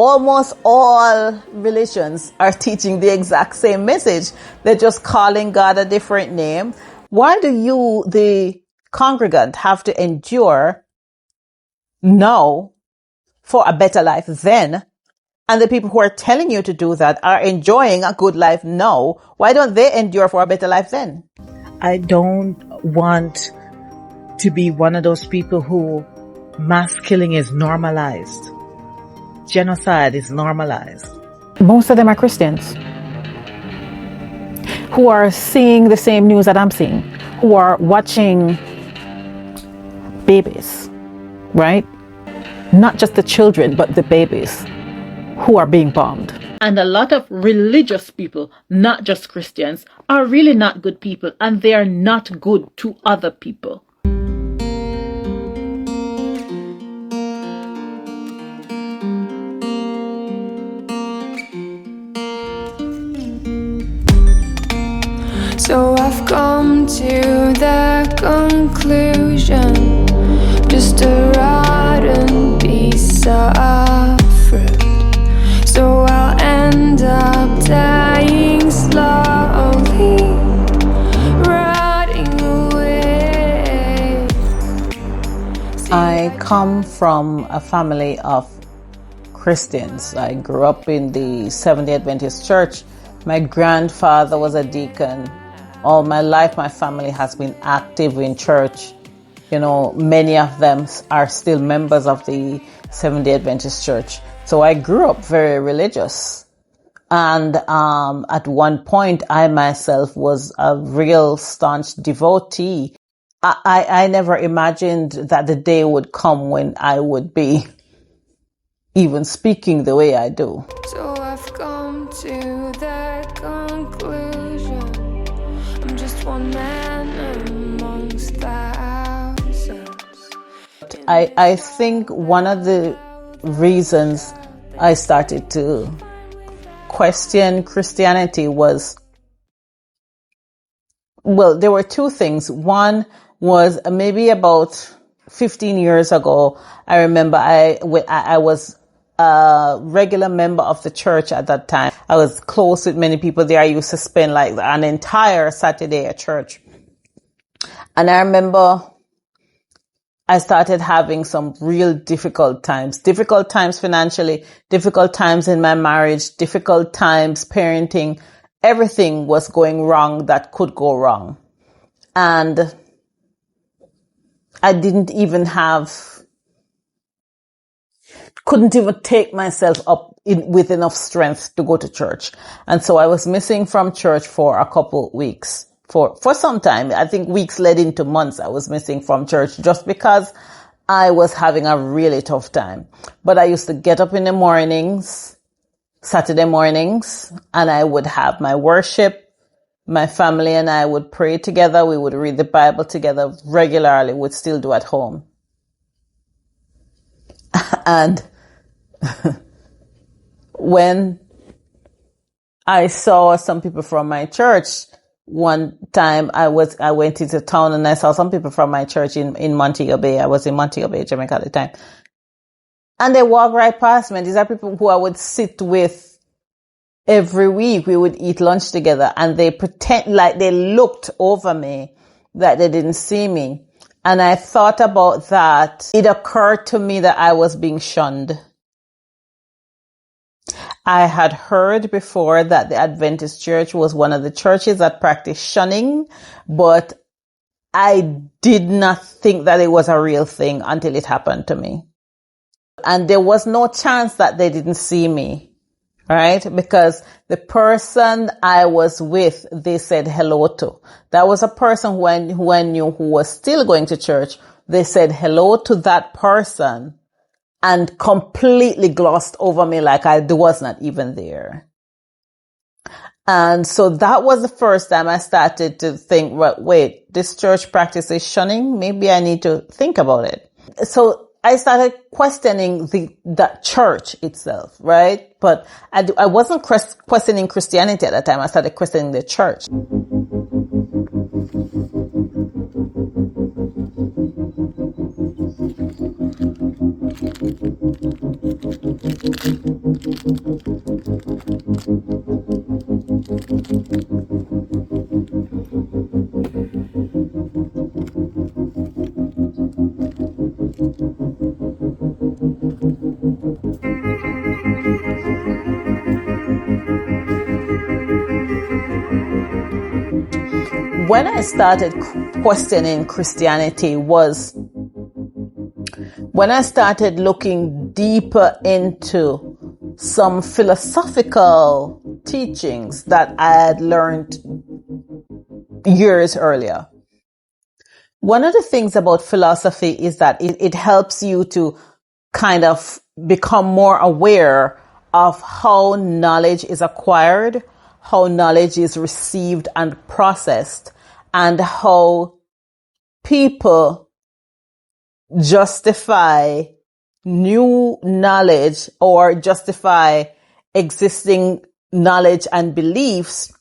Almost all religions are teaching the exact same message. They're just calling God a different name. Why do you, the congregant, have to endure now for a better life then? And the people who are telling you to do that are enjoying a good life now. Why don't they endure for a better life then? I don't want to be one of those people who mass killing is normalized. Genocide is normalized. Most of them are Christians who are seeing the same news that I'm seeing, who are watching babies, right? Not just the children, but the babies who are being bombed. And a lot of religious people, not just Christians, are really not good people, and they are not good to other people. So I've come to the conclusion, just a rotten piece of fruit. So I'll end up dying slowly, rotting away. I come from a family of Christians. I grew up in the Seventh-day Adventist Church. My grandfather was a deacon. All my life, my family has been active in church. You know, many of them are still members of the Seventh-day Adventist Church. So I grew up very religious. And at one point, I myself was a real staunch devotee. I never imagined that the day would come when I would be even speaking the way I do. So I've come to the conclusion, I'm just one man amongst thousands. I think one of the reasons I started to question Christianity was, well, there were two things. One was maybe about 15 years ago. I remember I was a regular member of the church at that time. I was close with many people there. I used to spend like an entire Saturday at church. And I remember I started having some real difficult times financially, difficult times in my marriage, difficult times parenting. Everything was going wrong that could go wrong. And I couldn't even take myself up with enough strength to go to church. And so I was missing from church for a couple weeks. For some time, I think weeks led into months, I was missing from church just because I was having a really tough time. But I used to get up in the mornings, Saturday mornings, and I would have my worship. My family and I would pray together. We would read the Bible together regularly. We'd still do at home. And when I saw some people from my church, one time I went into town and I saw some people from my church in Montego Bay. I was in Montego Bay, Jamaica at the time. And they walked right past me. These are people who I would sit with every week. We would eat lunch together and they pretend like they looked over me, that they didn't see me. And I thought about that. It occurred to me that I was being shunned. I had heard before that the Adventist Church was one of the churches that practiced shunning, but I did not think that it was a real thing until it happened to me. And there was no chance that they didn't see me, right? Because the person I was with, they said hello to. That was a person who I knew who was still going to church. They said hello to that person and completely glossed over me like I was not even there. And so that was the first time I started to think, well, wait, this church practices shunning. Maybe I need to think about it. So I started questioning that church itself, right? But I wasn't questioning Christianity at that time. I started questioning the church. When I started questioning Christianity was when I started looking deeper into some philosophical teachings that I had learned years earlier. One of the things about philosophy is that it helps you to kind of become more aware of how knowledge is acquired, how knowledge is received and processed, and how people justify new knowledge or justify existing knowledge and beliefs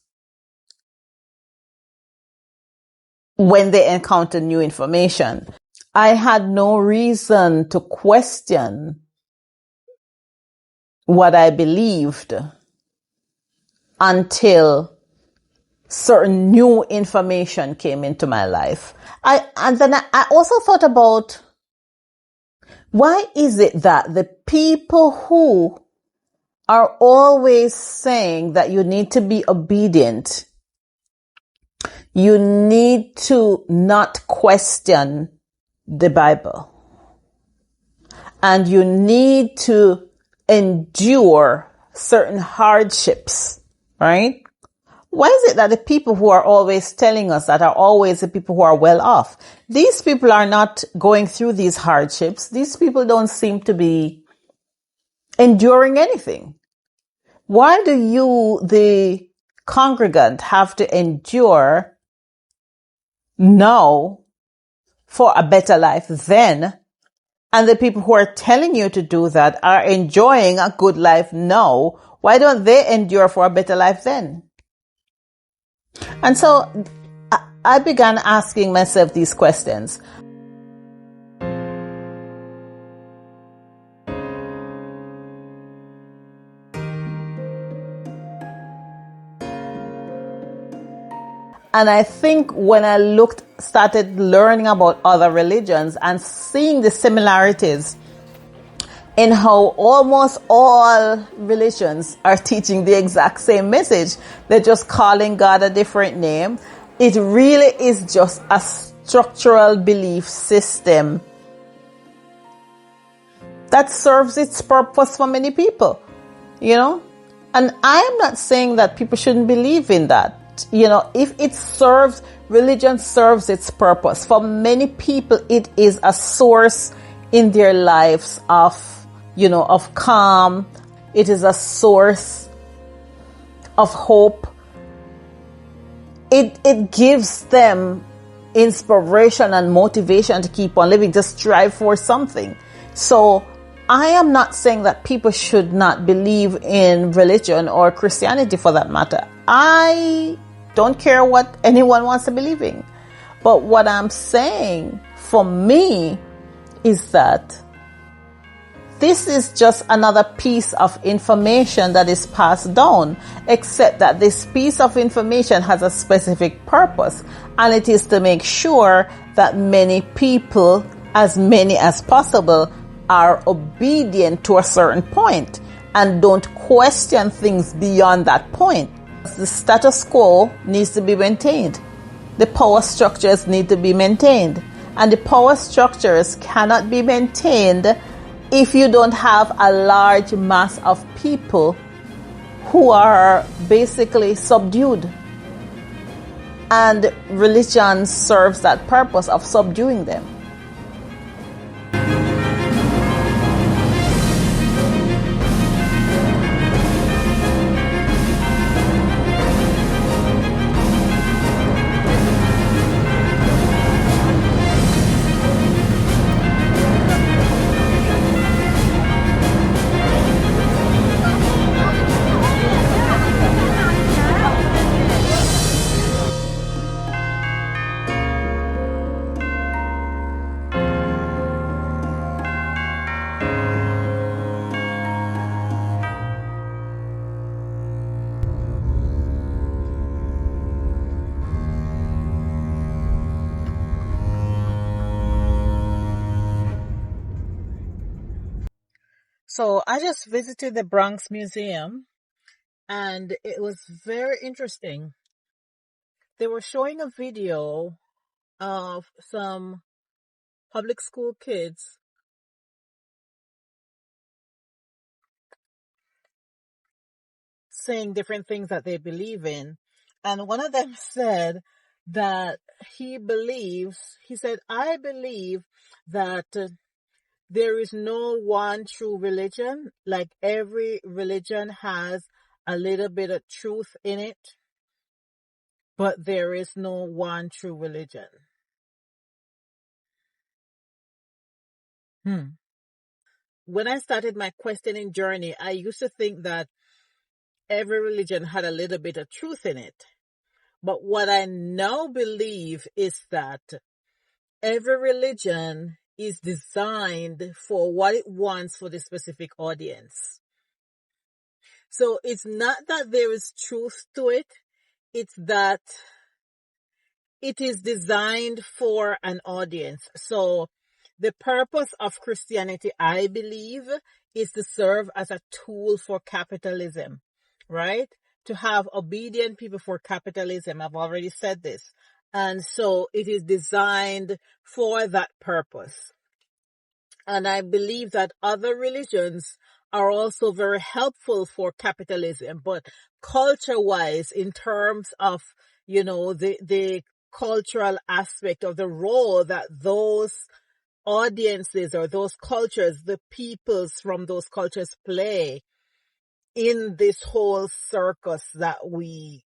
when they encounter new information. I had no reason to question what I believed until certain new information came into my life. And then I also thought about, why is it that the people who are always saying that you need to be obedient, you need to not question the Bible, and you need to endure certain hardships, right? Why is it that the people who are always telling us that are always the people who are well off? These people are not going through these hardships. These people don't seem to be enduring anything. Why do you, the congregant, have to endure now for a better life then? And the people who are telling you to do that are enjoying a good life now. Why don't they endure for a better life then? And so I began asking myself these questions. And I think when I started learning about other religions and seeing the similarities in how almost all religions are teaching the exact same message, they're just calling God a different name. It really is just a structural belief system that serves its purpose for many people, you know? And I am not saying that people shouldn't believe in that. You know, if it serves, religion serves its purpose. For many people, it is a source in their lives of, you know, of calm. It is a source of hope. It gives them inspiration and motivation to keep on living, to strive for something. So I am not saying that people should not believe in religion or Christianity for that matter. I don't care what anyone wants to believe in. But what I'm saying for me is that this is just another piece of information that is passed down, except that this piece of information has a specific purpose, and it is to make sure that many people, as many as possible, are obedient to a certain point and don't question things beyond that point. The status quo needs to be maintained. The power structures need to be maintained. And the power structures cannot be maintained if you don't have a large mass of people who are basically subdued. And religion serves that purpose of subduing them. So I just visited the Bronx Museum and it was very interesting. They were showing a video of some public school kids saying different things that they believe in. And one of them said that he said, I believe that there is no one true religion. Like every religion has a little bit of truth in it, but there is no one true religion. When I started my questioning journey, I used to think that every religion had a little bit of truth in it. But what I now believe is that every religion is designed for what it wants for the specific audience. So it's not that there is truth to it, it's that it is designed for an audience. So the purpose of Christianity, I believe, is to serve as a tool for capitalism, right? To have obedient people for capitalism. I've already said this. And so it is designed for that purpose. And I believe that other religions are also very helpful for capitalism, but culture-wise, in terms of, the cultural aspect of the role that those audiences or those cultures, the peoples from those cultures play in this whole circus that we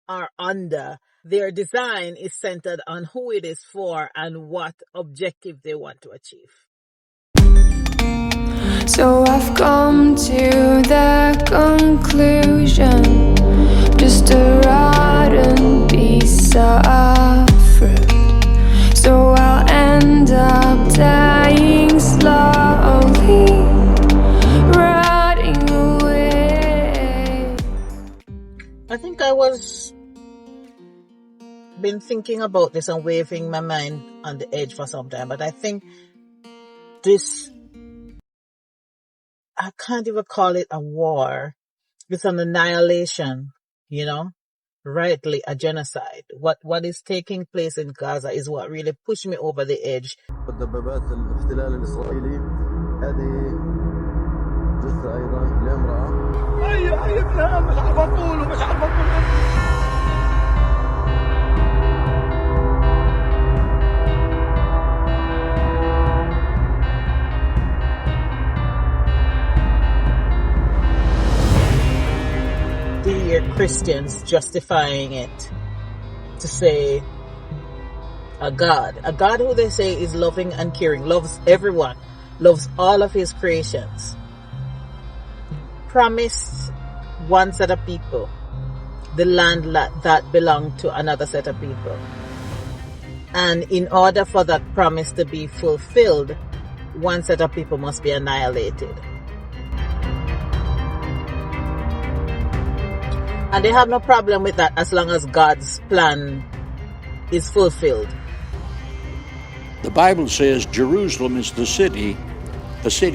are under, their design is centered on who it is for and what objective they want to achieve. So I've come to the conclusion, just a rotten piece of fruit. So I'll end up dying slowly, rotting away. I think I was been thinking about this and waving my mind on the edge for some time, but I think this, I can't even call it a war. It's an annihilation, rightly a genocide. What is taking place in Gaza is what really pushed me over the edge. دبابات الاحتلال الإسرائيلي هذه جثة أيضا لامرأة أي ابنها مش عارفة تقول ومش عارفة تقول. Christians justifying it to say a God who they say is loving and caring, loves everyone, loves all of his creations, promised one set of people the land that belonged to another set of people. And in order for that promise to be fulfilled, one set of people must be annihilated. And they have no problem with that as long as God's plan is fulfilled. The Bible says Jerusalem is the city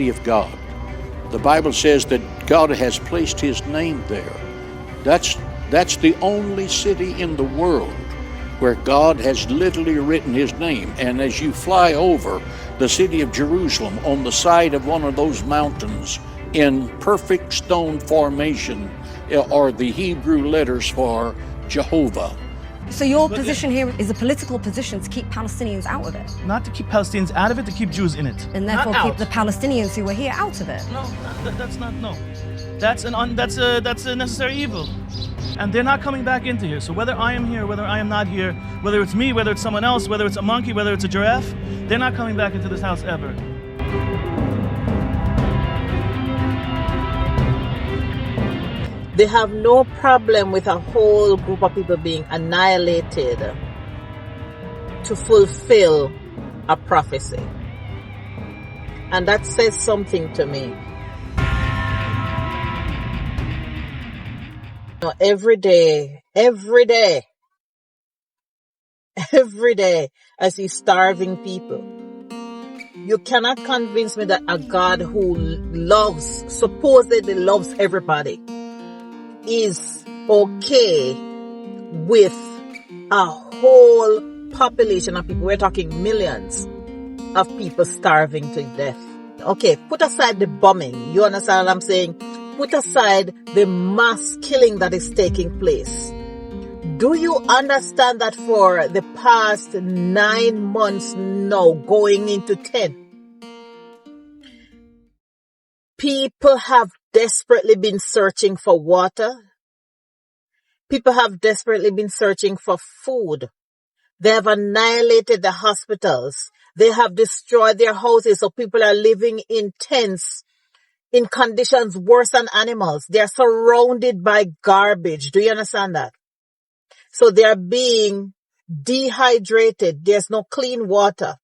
of God. The Bible says that God has placed his name there. That's the only city in the world where God has literally written his name. And as you fly over the city of Jerusalem on the side of one of those mountains in perfect stone formation are the Hebrew letters for Jehovah. So your position here is a political position to keep Palestinians out of it? Not to keep Palestinians out of it, to keep Jews in it. And therefore keep the Palestinians who are here out of it? No, that's not, no. That's a necessary evil. And they're not coming back into here. So whether I am here, whether I am not here, whether it's me, whether it's someone else, whether it's a monkey, whether it's a giraffe, they're not coming back into this house ever. They have no problem with a whole group of people being annihilated to fulfill a prophecy. And that says something to me. Every day, I see starving people. You cannot convince me that a God who supposedly loves everybody, is okay with a whole population of people. We're talking millions of people starving to death. Okay, put aside the bombing. You understand what I'm saying? Put aside the mass killing that is taking place. Do you understand that for the past 9 months now, going into 10, people have desperately been searching for water? People have desperately been searching for food. They have annihilated the hospitals. They have destroyed their houses, so people are living in tents, in conditions worse than animals. They are surrounded by garbage. Do you understand that? So they are being dehydrated. There's no clean water.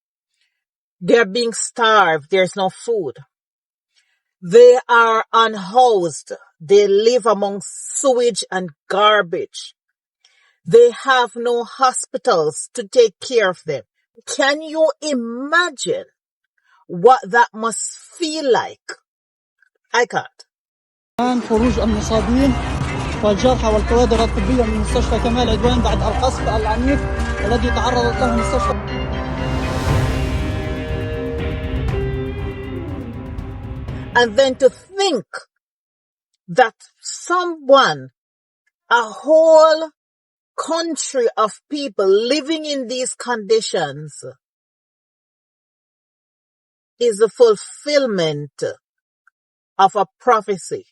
They're being starved. There's no food. They are unhoused. They live among sewage and garbage. They have no hospitals to take care of them. Can you imagine what that must feel like? I can't. الآن خروج المصابين والجرحى والكوادر الطبية من مستشفى كمال عدوان بعد القصف العنيف الذي تعرضت له المستشفى. And then to think that someone, a whole country of people living in these conditions, is the fulfillment of a prophecy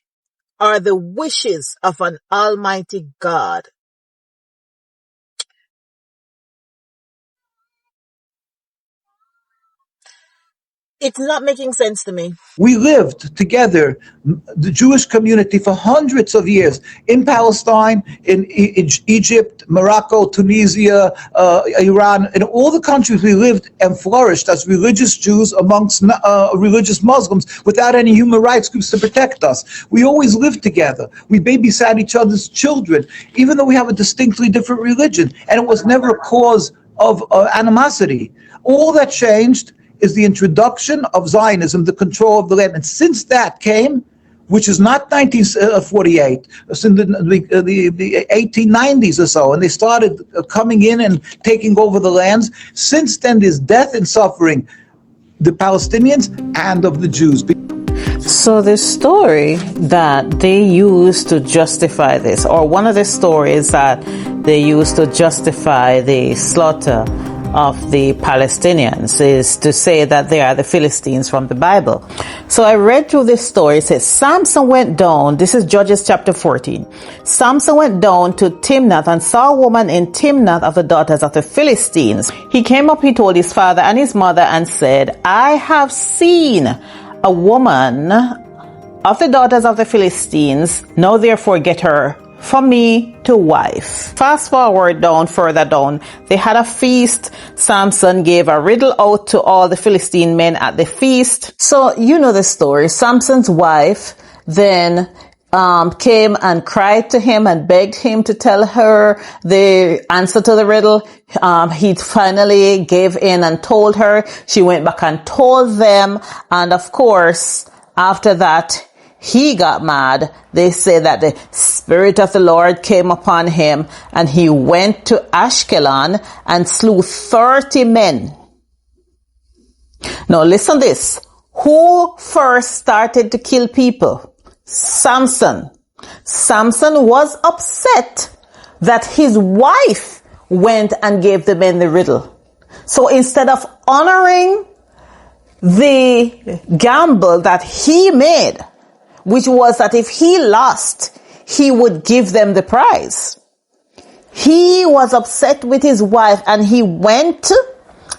or the wishes of an almighty God. It's not making sense to me. We lived together, the Jewish community, for hundreds of years in Palestine, in Egypt, Morocco, Tunisia, Iran, in all the countries we lived and flourished as religious Jews amongst religious Muslims without any human rights groups to protect us. We always lived together. We babysat each other's children, even though we have a distinctly different religion, and it was never a cause of animosity. All that changed is the introduction of Zionism, the control of the land. And since that came, which is not 1948, it's in the 1890s or so, and they started coming in and taking over the lands. Since then, there's death and suffering, the Palestinians and of the Jews. So the story that they use to justify this, or one of the stories that they use to justify the slaughter of the Palestinians, is to say that they are the Philistines from the Bible. So I read through this story. It says, Samson went down, this is Judges chapter 14. Samson went down to Timnath and saw a woman in Timnath of the daughters of the Philistines. He came up, he told his father and his mother and said, I have seen a woman of the daughters of the Philistines. Now therefore get her for me to wife. Fast forward further down, they had a feast. Samson gave a riddle out to all the Philistine men at the feast. So you know the story. Samson's wife then came and cried to him and begged him to tell her the answer to the riddle. He finally gave in and told her. She went back and told them, and of course after that he got mad. They say that the Spirit of the Lord came upon him and he went to Ashkelon and slew 30 men. Now listen this. Who first started to kill people? Samson. Samson was upset that his wife went and gave the men the riddle. So instead of honoring the gamble that he made, which was that if he lost, he would give them the prize, he was upset with his wife and he went,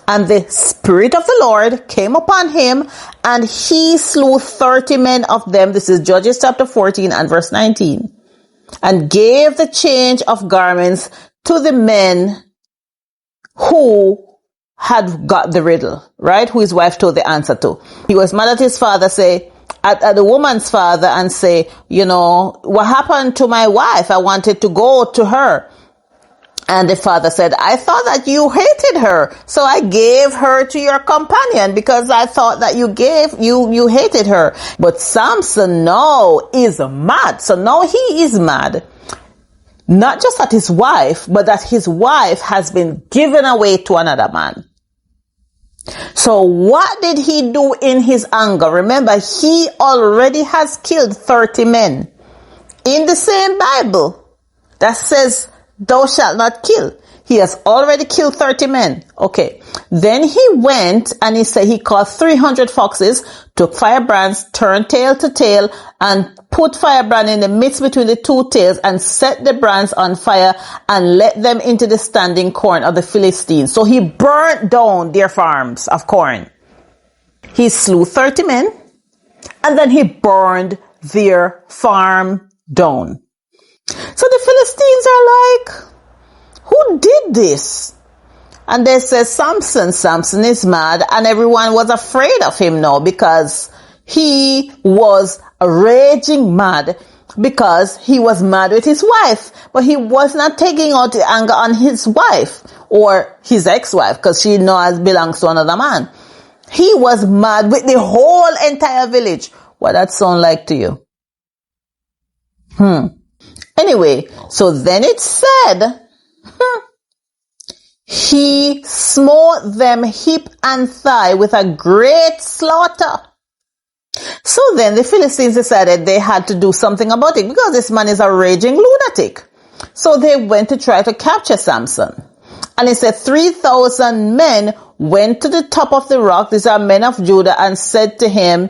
and the Spirit of the Lord came upon him and he slew 30 men of them. This is Judges chapter 14 and verse 19. And gave the change of garments to the men who had got the riddle, right? Who his wife told the answer to. He was mad at his father, at the woman's father, and say, you know, what happened to my wife? I wanted to go to her. And the father said, I thought that you hated her, so I gave her to your companion because I thought that you hated her. But Samson now is mad. So now he is mad. Not just at his wife, but that his wife has been given away to another man. So what did he do in his anger? Remember, he already has killed 30 men. In the same Bible that says, thou shalt not kill. He has already killed 30 men. Okay. Then he went and he said he caught 300 foxes, took firebrands, turned tail to tail, and put firebrand in the midst between the two tails and set the brands on fire and let them into the standing corn of the Philistines. So he burnt down their farms of corn. He slew 30 men and then he burned their farm down. So the Philistines are like, who did this? And they say, Samson. Samson is mad, and everyone was afraid of him now because he was raging mad because he was mad with his wife. But he was not taking out the anger on his wife or his ex-wife because she now belongs to another man. He was mad with the whole entire village. What that sound like to you? Anyway, so then it said, he smote them hip and thigh with a great slaughter. So then the Philistines decided they had to do something about it because this man is a raging lunatic. So they went to try to capture Samson. And it said 3,000 men went to the top of the rock. These are men of Judah, and said to him,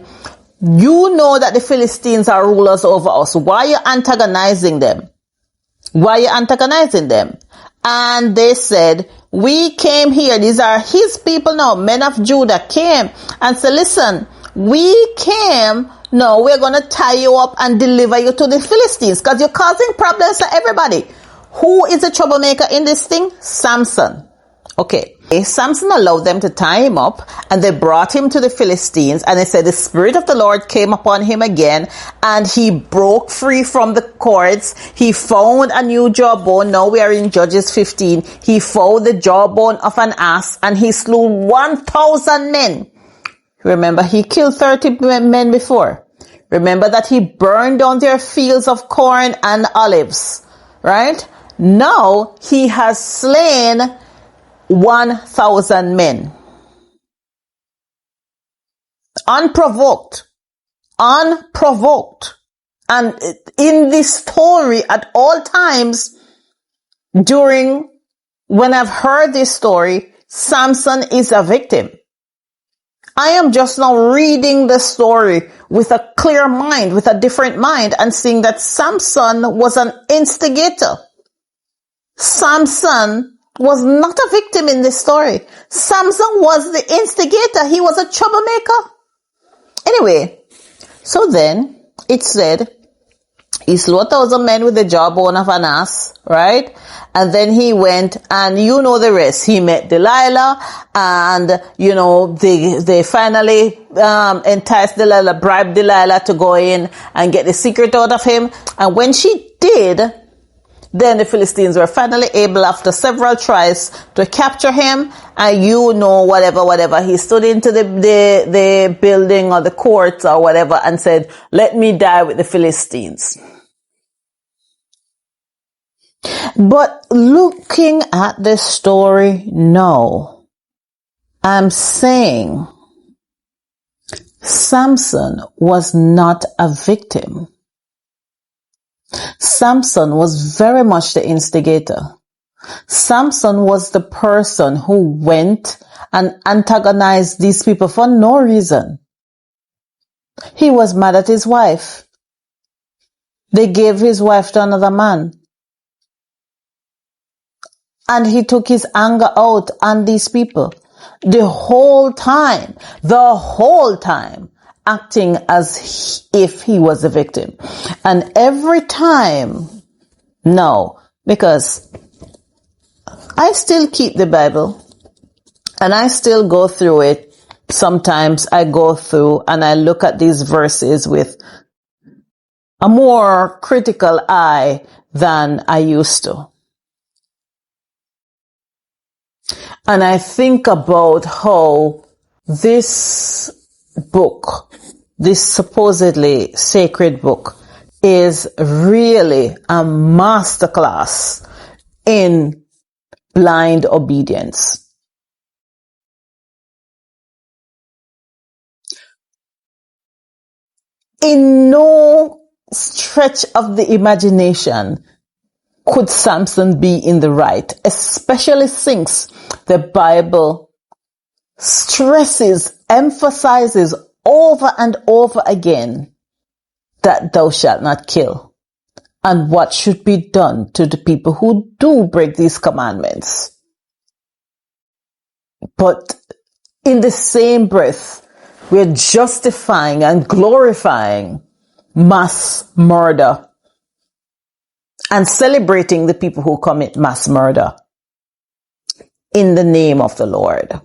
you know that the Philistines are rulers over us. Why are you antagonizing them? Why are you antagonizing them? And they said, we came here. These are his people now. Men of Judah came and said, listen, we came. No, we're going to tie you up and deliver you to the Philistines because you're causing problems to everybody. Who is the troublemaker in this thing? Samson. Okay. Samson allowed them to tie him up, and they brought him to the Philistines, and they said the Spirit of the Lord came upon him again, and he broke free from the cords. He found a new jawbone. Now we are in Judges 15. He found the jawbone of an ass, and he slew 1,000 men. Remember, he killed 30 men before. Remember that he burned down their fields of corn and olives, right? Now he has slain 1,000 men. Unprovoked. And in this story, at all times when I've heard this story, Samson is a victim. I am just now reading the story with a clear mind, with a different mind, and seeing that Samson was an instigator. Samson was not a victim in this story. Samson was the instigator. He was a troublemaker. Anyway, so then it said he slew 1,000 men with the jawbone of an ass, right? And then he went, and you know the rest. He met Delilah, and they finally enticed Delilah, bribed Delilah to go in and get the secret out of him. And when she did, then the Philistines were finally able, after several tries, to capture him. And whatever, he stood into the building or the courts or whatever and said, let me die with the Philistines. But looking at this story now, I'm saying Samson was not a victim. Samson was very much the instigator. Samson was the person who went and antagonized these people for no reason. He was mad at his wife. They gave his wife to another man. And he took his anger out on these people. The whole time, acting as if he was the victim. And every time, no, because I still keep the Bible and I still go through it. Sometimes I go through and I look at these verses with a more critical eye than I used to. And I think about how this book, this supposedly sacred book, is really a masterclass in blind obedience. In no stretch of the imagination could Samson be in the right, especially since the Bible stresses, emphasizes over and over again that thou shalt not kill, and what should be done to the people who do break these commandments. But in the same breath, we're justifying and glorifying mass murder and celebrating the people who commit mass murder in the name of the Lord.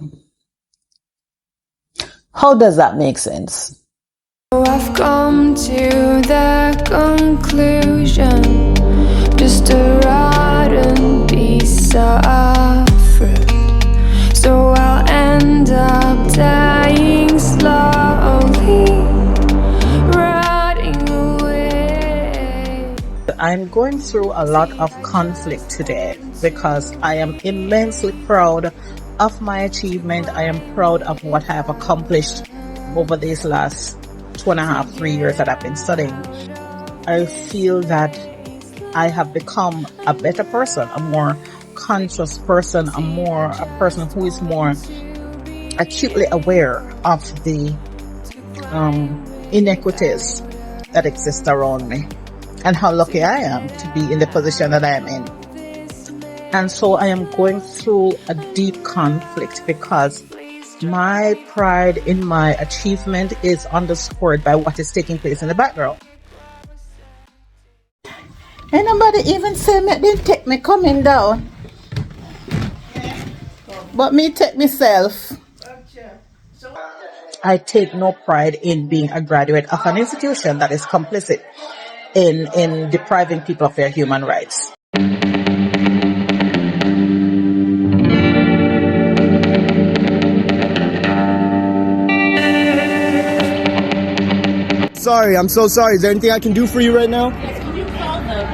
How does that make sense? I've come to the conclusion, just a rotten piece of fruit. So I'll end up dying slowly, rotting away. I'm going through a lot of conflict today because I am immensely proud of my achievement. I am proud of what I have accomplished over these last 2.5, 3 years that I've been studying. I feel that I have become a better person, a more conscious person, a person who is more acutely aware of the inequities that exist around me, and how lucky I am to be in the position that I am in. And so I am going through a deep conflict because my pride in my achievement is underscored by what is taking place in the background. Ain't nobody even say me didn't take me coming down. But me take myself. I take no pride in being a graduate of an institution that is complicit in depriving people of their human rights. Sorry, I'm so sorry. Is there anything I can do for you right now? Yes, can you call the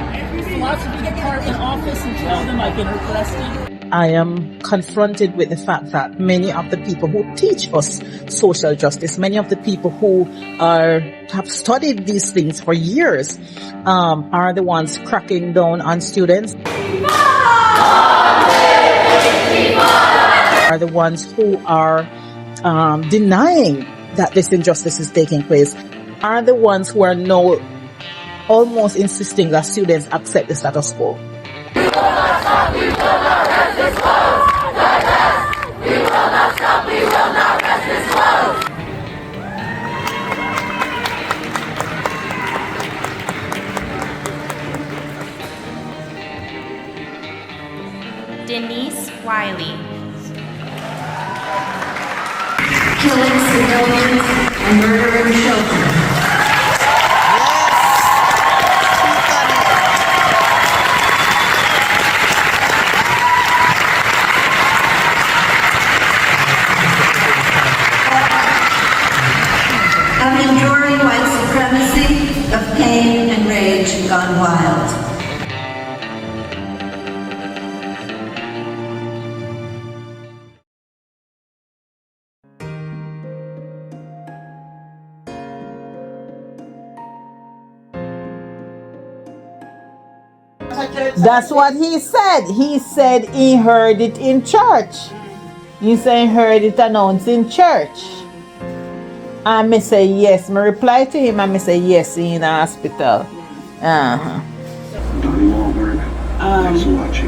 philosophy department office and tell them I've been requesting? I am confronted with the fact that many of the people who teach us social justice, many of the people who have studied these things for years, are the ones cracking down on students. Are the ones who are denying that this injustice is taking place. Are the ones who are now almost insisting that students accept the status quo. We will not stop, we will not rest this close. We will not stop, we will not rest this close. Denise Wiley. Killing civilians and murdering children. I'm enduring white supremacy of pain and rage gone wild. That's what he said. He said he heard it in church. He said he heard it announced in church. And me say yes. Me reply to him and me say yes, in the hospital.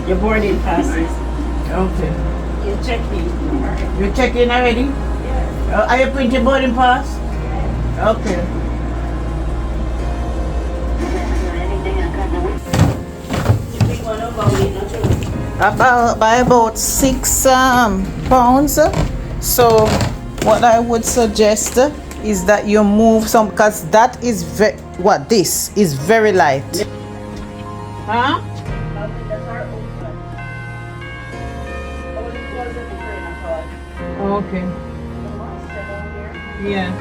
Your boarding passes. Okay. You're checking. You check in already? Yes. Are you printing boarding pass? Okay. By about 6 pounds. So what I would suggest is that you move some, because that is this is very light. Huh? Okay. Yeah.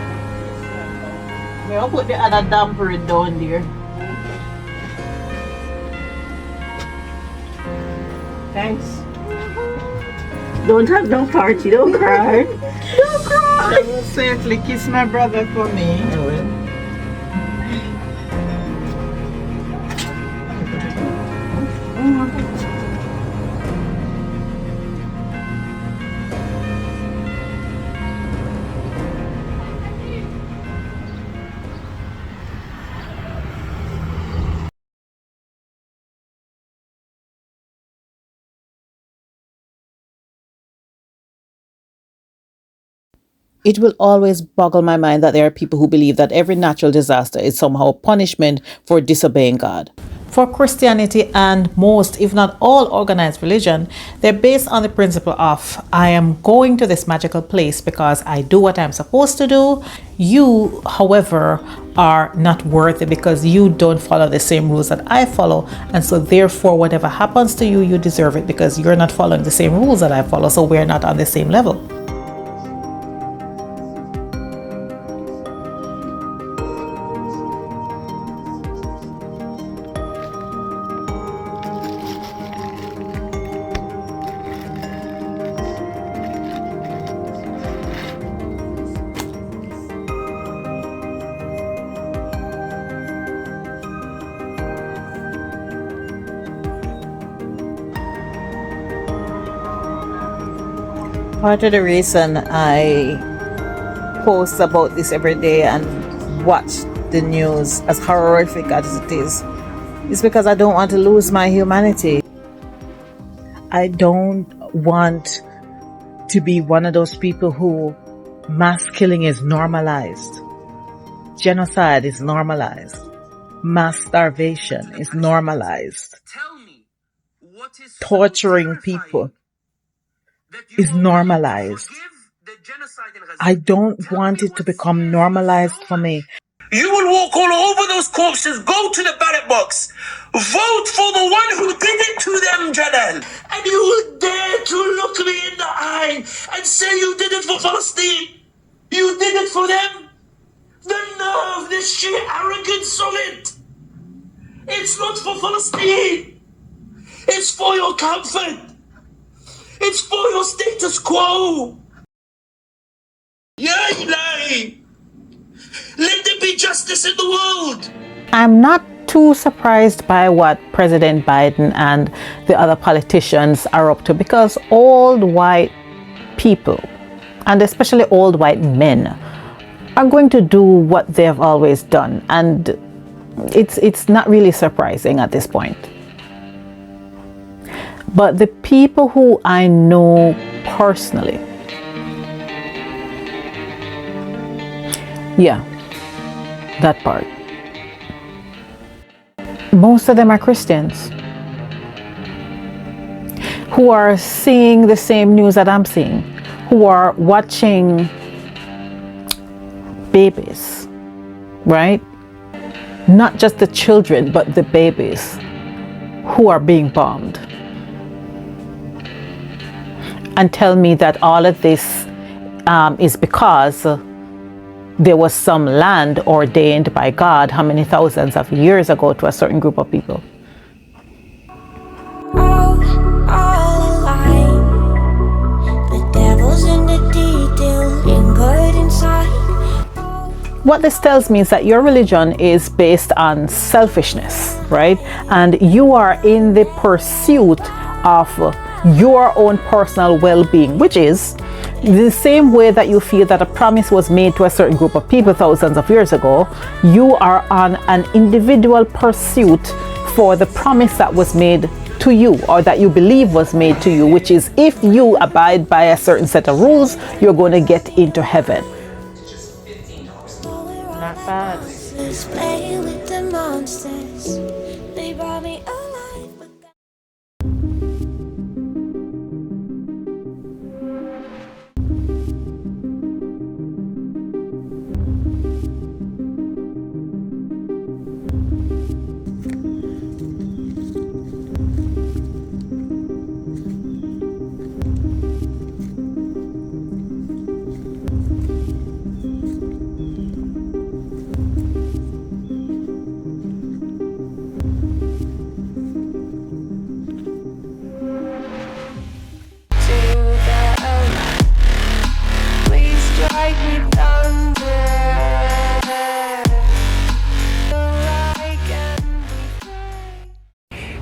I'll put the other damper down there. Thanks. Don't have no party, don't cry. Don't cry. I will safely kiss my brother for me. I will. It will always boggle my mind that there are people who believe that every natural disaster is somehow a punishment for disobeying God. For Christianity and most, if not all, organized religion, they're based on the principle of, I am going to this magical place because I do what I'm supposed to do. You, however, are not worthy because you don't follow the same rules that I follow. And so therefore, whatever happens to you, you deserve it because you're not following the same rules that I follow. So we're not on the same level. Part of the reason I post about this every day and watch the news, as horrific as it is because I don't want to lose my humanity. I don't want to be one of those people who mass killing is normalized. Genocide is normalized. Mass starvation is normalized. Torturing people is normalized. I don't want it to become normalized for me. You will walk all over those corpses, go to the ballot box, vote for the one who did it to them, Jalal. And you will dare to look me in the eye and say you did it for Palestine. You did it for them. The nerve, the sheer arrogance of it. It's not for Palestine. It's for your comfort. It's for your status quo. Ya Ilahi. Let there be justice in the world. I'm not too surprised by what President Biden and the other politicians are up to because old white people, and especially old white men, are going to do what they've always done. And it's not really surprising at this point. But the people who I know personally, yeah, that part. Most of them are Christians who are seeing the same news that I'm seeing, who are watching babies, right? Not just the children, but the babies who are being bombed. And tell me that all of this is because there was some land ordained by God how many thousands of years ago to a certain group of people. All alive. The devil's in the detail, lingered inside. What this tells me is that your religion is based on selfishness, right? And you are in the pursuit of your own personal well-being, which is the same way that you feel that a promise was made to a certain group of people thousands of years ago. You are on an individual pursuit for the promise that was made to you, or that you believe was made to you, which is if you abide by a certain set of rules, you're going to get into heaven. Not bad. Play with the monsters. They brought me alive.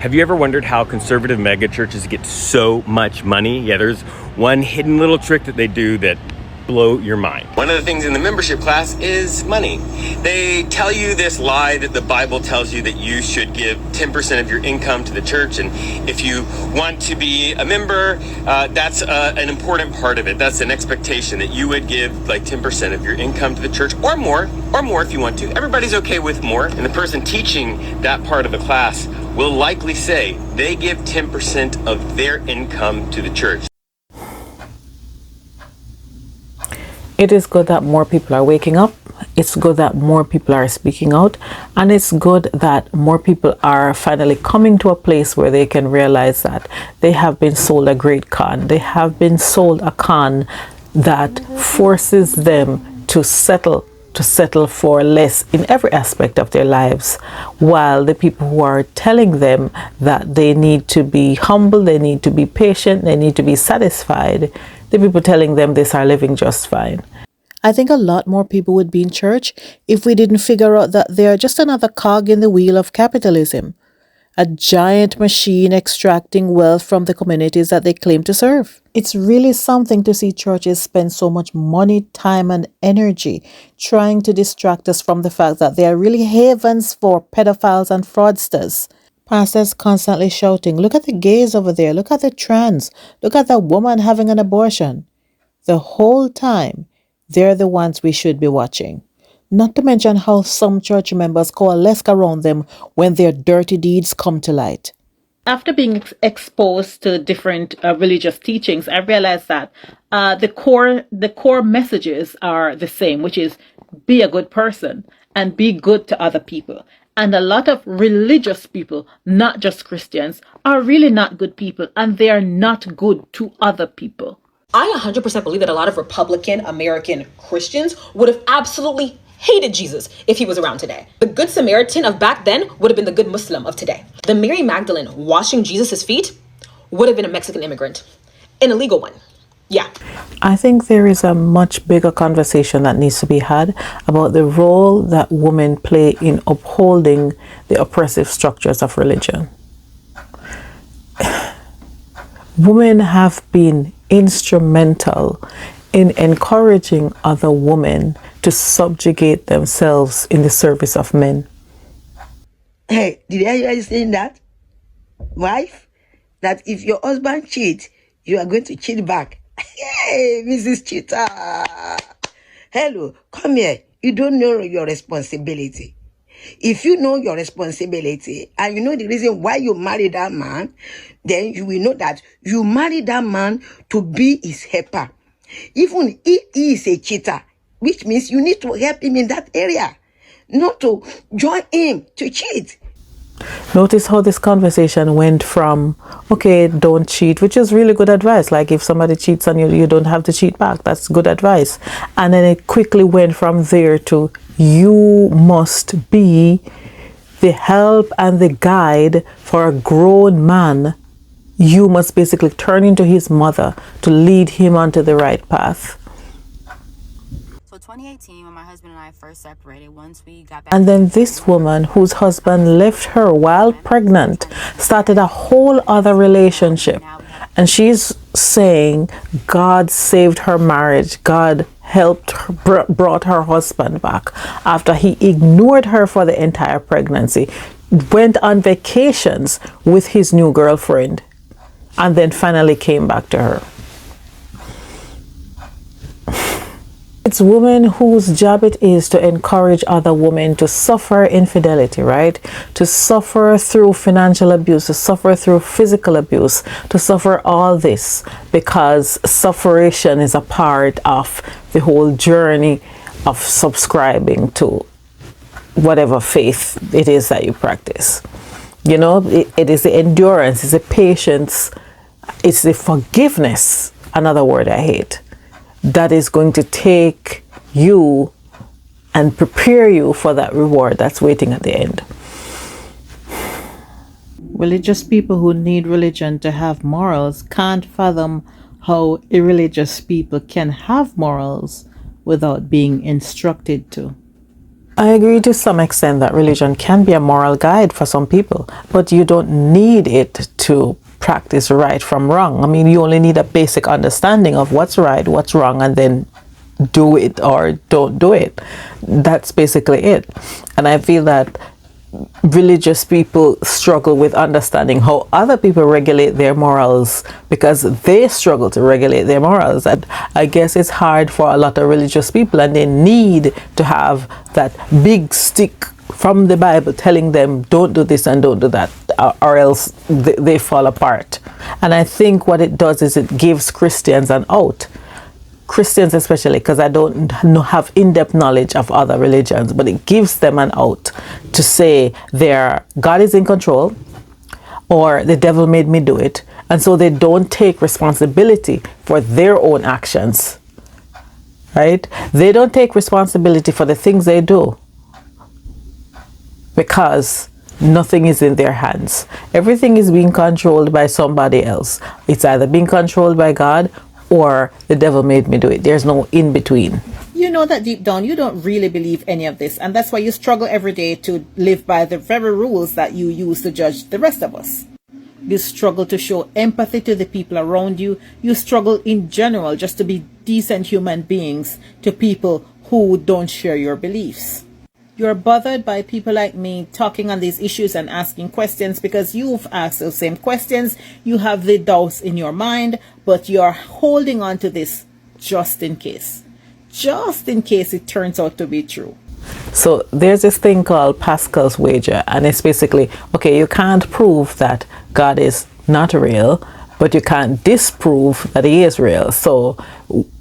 Have you ever wondered how conservative megachurches get so much money? Yeah, there's one hidden little trick that they do that blow your mind. One of the things in the membership class is money. They tell you this lie that the Bible tells you that you should give 10% of your income to the church, and if you want to be a member, that's an important part of it. That's an expectation that you would give like 10% of your income to the church, or more if you want to. Everybody's okay with more, and the person teaching that part of the class will likely say they give 10% of their income to the church. It is good that more people are waking up. It's good that more people are speaking out. And it's good that more people are finally coming to a place where they can realize that they have been sold a great con. They have been sold a con that forces them to settle for less in every aspect of their lives, while the people who are telling them that they need to be humble, they need to be patient, they need to be satisfied, the people telling them this are living just fine. I think a lot more people would be in church if we didn't figure out that they are just another cog in the wheel of capitalism, a giant machine extracting wealth from the communities that they claim to serve. It's really something to see churches spend so much money, time, and energy trying to distract us from the fact that they are really havens for pedophiles and fraudsters. Pastors constantly shouting, look at the gays over there, look at the trans, look at that woman having an abortion. The whole time, they're the ones we should be watching. Not to mention how some church members coalesce around them when their dirty deeds come to light. After being exposed to different religious teachings, I realized that the core messages are the same, which is be a good person and be good to other people. And a lot of religious people, not just Christians, are really not good people, and they are not good to other people. I 100% believe that a lot of Republican American Christians would have absolutely hated Jesus if he was around today. The Good Samaritan of back then would have been the good Muslim of today. The Mary Magdalene washing Jesus' feet would have been a Mexican immigrant, an illegal one. Yeah. I think there is a much bigger conversation that needs to be had about the role that women play in upholding the oppressive structures of religion. Women have been instrumental in encouraging other women to subjugate themselves in the service of men. Hey, did I hear you saying that? Wife, that if your husband cheats, you are going to cheat back. Hey, Mrs. Cheater. Hello, come here. You don't know your responsibility. If you know your responsibility and you know the reason why you married that man, then you will know that you married that man to be his helper. Even if he is a cheater, which means you need to help him in that area, not to join him to cheat. Notice how this conversation went from, okay, don't cheat, which is really good advice. Like if somebody cheats on you, you don't have to cheat back. That's good advice. And then it quickly went from there to, you must be the help and the guide for a grown man. You must basically turn into his mother to lead him onto the right path. So 2018, when my husband and I first separated, once we got back. And then this woman whose husband left her while pregnant started a whole other relationship. And she's saying God saved her marriage. God helped her, brought her husband back after he ignored her for the entire pregnancy, went on vacations with his new girlfriend, and then finally came back to her. It's women whose job it is to encourage other women to suffer infidelity, right? To suffer through financial abuse, to suffer through physical abuse, to suffer all this, because sufferation is a part of the whole journey of subscribing to whatever faith it is that you practice. You know, it is the endurance, it's the patience, it's the forgiveness, another word I hate, that is going to take you and prepare you for that reward that's waiting at the end. Religious people who need religion to have morals can't fathom how irreligious people can have morals without being instructed to. I agree to some extent that religion can be a moral guide for some people, but you don't need it to practice right from wrong. I mean, you only need a basic understanding of what's right, what's wrong, and then do it or don't do it. That's basically it. And I feel that religious people struggle with understanding how other people regulate their morals because they struggle to regulate their morals. And I guess it's hard for a lot of religious people, and they need to have that big stick from the Bible telling them don't do this and don't do that, or else they fall apart. And I think what it does is it gives Christians an out. Christians especially, because I don't have in-depth knowledge of other religions, but it gives them an out to say God is in control, or the devil made me do it, and so they don't take responsibility for their own actions, right? They don't take responsibility for the things they do because nothing is in their hands. Everything is being controlled by somebody else. It's either being controlled by God or the devil made me do it. There's no in between. You know that deep down you don't really believe any of this, and that's why you struggle every day to live by the very rules that you use to judge the rest of us. You struggle to show empathy to the people around you. You struggle in general just to be decent human beings to people who don't share your beliefs. You're bothered by people like me talking on these issues and asking questions because you've asked those same questions. You have the doubts in your mind, but you're holding on to this just in case. Just in case it turns out to be true. So there's this thing called Pascal's wager, and it's basically, okay, you can't prove that God is not real, but you can't disprove that he is real. So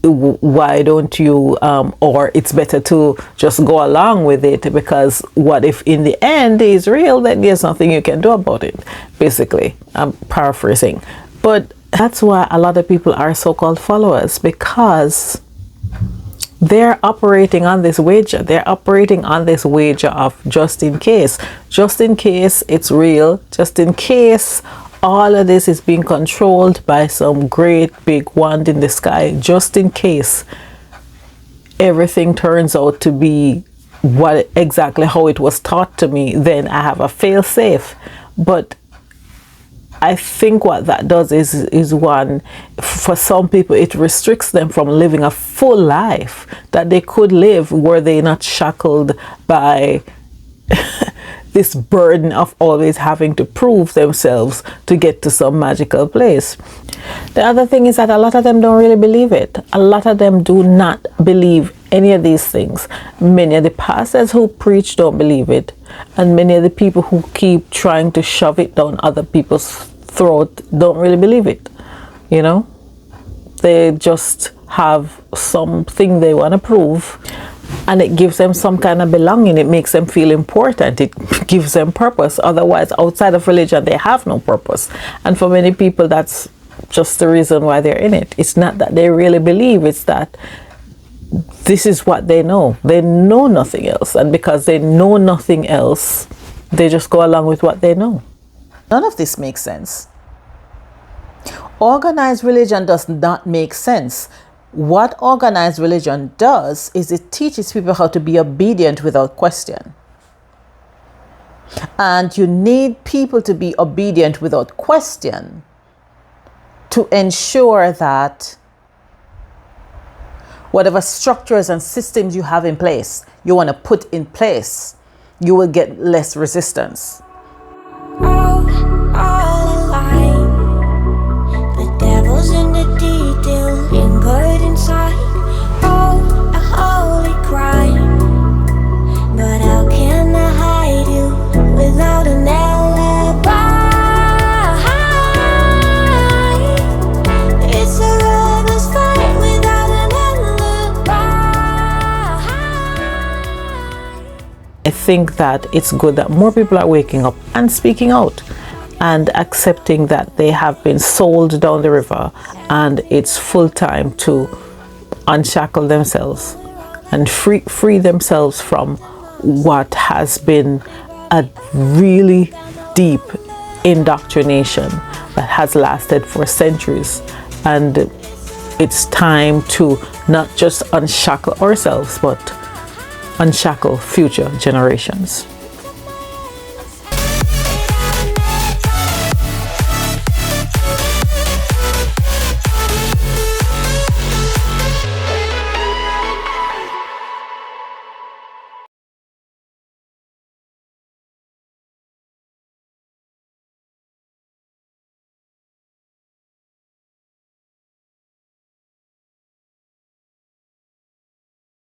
why don't you, or it's better to just go along with it, because what if in the end he is real, then there's nothing you can do about it. Basically, I'm paraphrasing. But that's why a lot of people are so-called followers, because they're operating on this wager. They're operating on this wager of just in case. Just in case it's real. Just in case all of this is being controlled by some great big wand in the sky. Just in case everything turns out to be exactly how it was taught to me, then I have a fail safe. But I think what that does is one, for some people, it restricts them from living a full life that they could live were they not shackled by this burden of always having to prove themselves to get to some magical place. The other thing is that a lot of them don't really believe it. A lot of them do not believe any of these things. Many of the pastors who preach don't believe it, and many of the people who keep trying to shove it down other people's throat don't really believe it. You know, they just have something they want to prove, and it gives them some kind of belonging. It makes them feel important. It gives them purpose. Otherwise, outside of religion, they have no purpose. And for many people, that's just the reason why they're in it. It's not that they really believe, it's that this is what they know. They know nothing else. And because they know nothing else, they just go along with what they know. None of this makes sense. Organized religion does not make sense. What organized religion does is it teaches people how to be obedient without question. And you need people to be obedient without question to ensure that whatever structures and systems you have in place, you want to put in place, you will get less resistance. I think that it's good that more people are waking up and speaking out and accepting that they have been sold down the river, and it's full time to unshackle themselves and free themselves from what has been a really deep indoctrination that has lasted for centuries. And it's time to not just unshackle ourselves, but unshackle future generations.